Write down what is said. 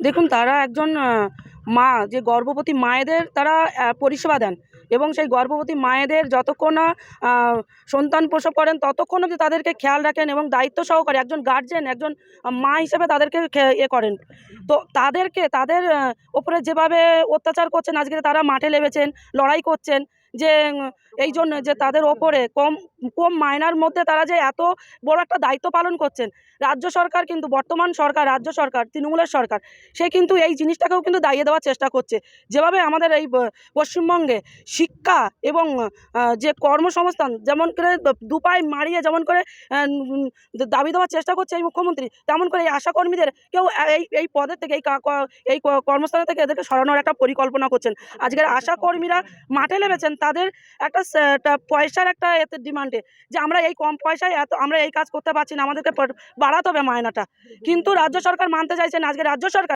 দেখুন, তারা একজন মা, যে গর্ভবতী মায়েদের তারা পরিষেবা দেন এবং সেই গর্ভবতী মায়েদের যতক্ষণ না সন্তান প্রসব করেন ততক্ষণ অবধি তাদেরকে খেয়াল রাখেন এবং দায়িত্ব সহকারে একজন গার্জেন, একজন মা হিসেবে তাদেরকে করেন। তো তাদের ওপরে যেভাবে অত্যাচার করছেন, আজকে তারা মাঠে নেমেছেন, লড়াই করছেন যে এই জন্য যে তাদের ওপরে কম কম মায়নার মধ্যে তারা যে এত বড় একটা দায়িত্ব পালন করছেন। রাজ্য সরকার কিন্তু, বর্তমান সরকার, রাজ্য সরকার, তৃণমূলের সরকার, সে কিন্তু এই জিনিসটাকেও কিন্তু দাইয়ে দেওয়ার চেষ্টা করছে। যেভাবে আমাদের এই পশ্চিমবঙ্গে শিক্ষা এবং যে কর্মসংস্থান যেমন করে দু পায়ে মারিয়ে যেমন করে দাবি দেওয়ার চেষ্টা করছে এই মুখ্যমন্ত্রী, তেমন করে এই আশাকর্মীদের কেউ এই পদের থেকে, এই কর্মস্থানে থেকে এদেরকে সরানোর একটা পরিকল্পনা করছেন। আজকের আশাকর্মীরা মাঠে নেমেছেন তাদের একটা পয়সার একটা এতে ডিমান্ডে, যে আমরা এই কম পয়সায় আমরা এই কাজ করতে পারছি না, আমাদেরকে বাড়াতে হবে মায়নাটা। কিন্তু রাজ্য সরকার মানতে চাইছে না। আজকে রাজ্য সরকার